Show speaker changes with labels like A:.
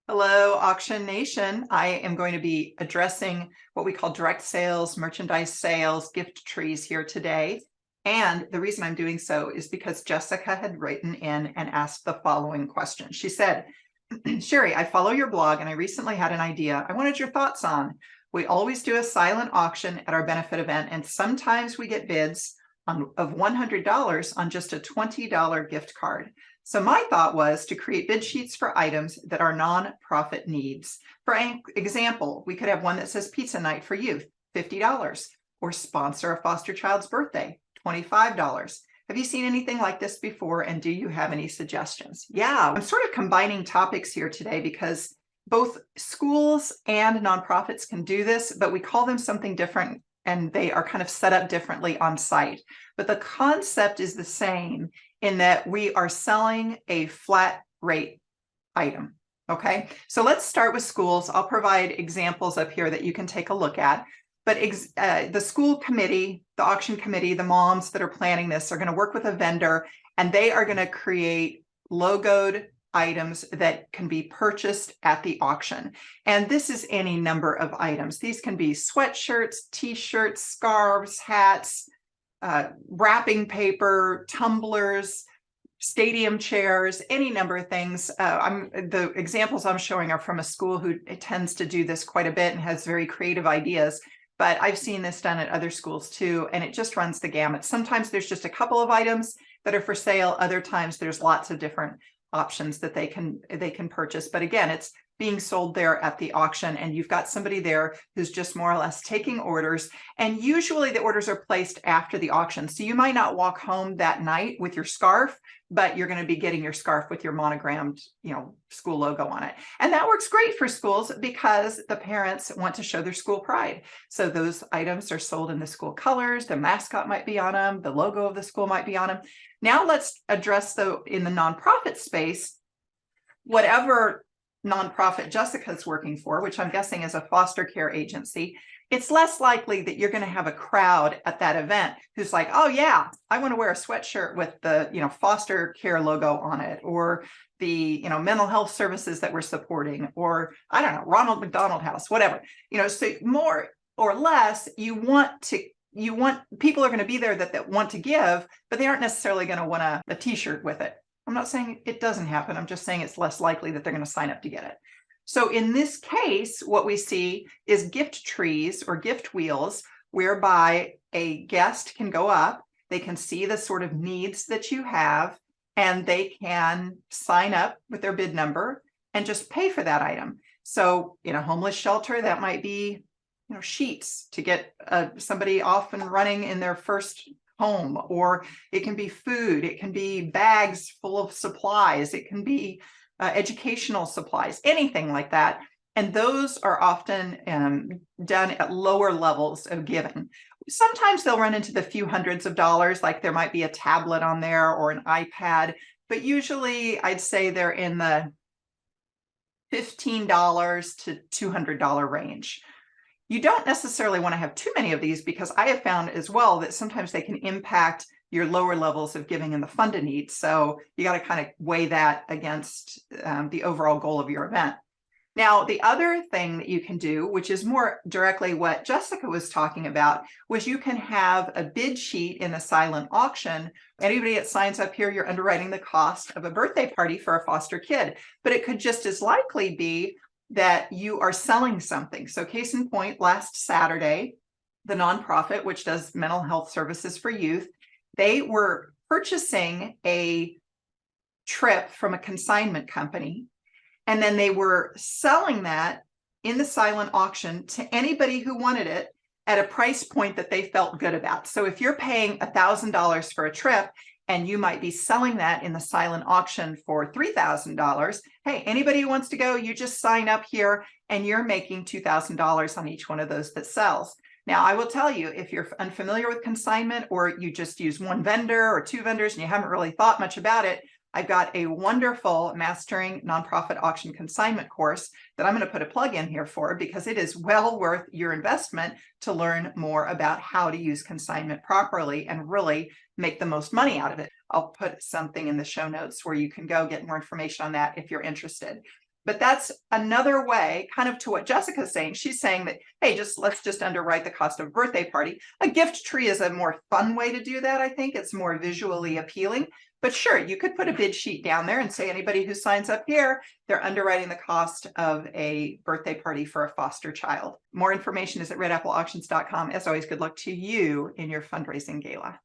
A: Hello, Auction Nation. I am going to be addressing what we call direct sales, merchandise sales, gift trees here today. And the reason I'm doing so is because Jessica had written in and asked the following question. She said, Sherry, I follow your blog and I recently had an idea I wanted your thoughts on. We always do a silent auction at our benefit event, and sometimes we get bids of $100 on just a $20 gift card. So my thought was to create bid sheets for items that are nonprofit needs. For example, we could have one that says pizza night for youth, $50, or sponsor a foster child's birthday, $25. Have you seen anything like this before, and do you have any suggestions? Yeah, I'm sort of combining topics here today because both schools and nonprofits can do this, but we call them something different and they are kind of set up differently on site. But the concept is the same in that we are selling a flat rate item. Okay, so let's start with schools. I'll provide examples up here that you can take a look at. But the school committee, the auction committee, the moms that are planning this are going to work with a vendor, and they are going to create logoed items that can be purchased at the auction. And this is any number of items. These can be sweatshirts, t-shirts, scarves, hats, wrapping paper, tumblers, stadium chairs, any number of things. The examples I'm showing are from a school who tends to do this quite a bit and has very creative ideas. But I've seen this done at other schools too, and it just runs the gamut. Sometimes there's just a couple of items that are for sale. Other times there's lots of different options that they can purchase. But again, it's being sold there at the auction, and you've got somebody there who's just more or less taking orders. And usually the orders are placed after the auction. So you might not walk home that night with your scarf, but you're going to be getting your scarf with your monogrammed, school logo on it. And that works great for schools because the parents want to show their school pride. So those items are sold in the school colors, the mascot might be on them, the logo of the school might be on them. Now let's address in the nonprofit space, whatever nonprofit Jessica's working for, which I'm guessing is a foster care agency. It's less likely that you're going to have a crowd at that event who's like, oh yeah, I want to wear a sweatshirt with the, foster care logo on it, or the, mental health services that we're supporting, or I don't know, Ronald McDonald House, whatever, so more or less you want people are going to be there that want to give, but they aren't necessarily going to want a t-shirt with it. I'm not saying it doesn't happen. I'm just saying it's less likely that they're going to sign up to get it. So in this case, what we see is gift trees or gift wheels, whereby a guest can go up, they can see the sort of needs that you have, and they can sign up with their bid number and just pay for that item. So in a homeless shelter, that might be, sheets to get somebody off and running in their first home, or it can be food, it can be bags full of supplies, it can be educational supplies, anything like that. And those are often done at lower levels of giving. Sometimes they'll run into the few hundreds of dollars, like there might be a tablet on there or an iPad, but usually I'd say they're in the $15 to $200 range. You don't necessarily want to have too many of these, because I have found as well that sometimes they can impact your lower levels of giving and the fund to need. So you got to kind of weigh that against the overall goal of your event. Now, the other thing that you can do, which is more directly what Jessica was talking about, was you can have a bid sheet in a silent auction. Anybody that signs up here, you're underwriting the cost of a birthday party for a foster kid, but it could just as likely be that you are selling something. So case in point, last Saturday, the nonprofit, which does mental health services for youth, they were purchasing a trip from a consignment company, and then they were selling that in the silent auction to anybody who wanted it at a price point that they felt good about. So if you're paying $1,000 for a trip, and you might be selling that in the silent auction for $3,000. Hey, anybody who wants to go, you just sign up here and you're making $2,000 on each one of those that sells. Now, I will tell you, if you're unfamiliar with consignment, or you just use one vendor or two vendors and you haven't really thought much about it, I've got a wonderful Mastering Nonprofit Auction Consignment course that I'm going to put a plug in here for, because it is well worth your investment to learn more about how to use consignment properly and really make the most money out of it. I'll put something in the show notes where you can go get more information on that if you're interested. But that's another way, kind of to what Jessica's saying. She's saying that, hey, let's just underwrite the cost of a birthday party. A gift tree is a more fun way to do that. I think it's more visually appealing. But sure, you could put a bid sheet down there and say anybody who signs up here, they're underwriting the cost of a birthday party for a foster child. More information is at redappleauctions.com. As always, good luck to you in your fundraising gala.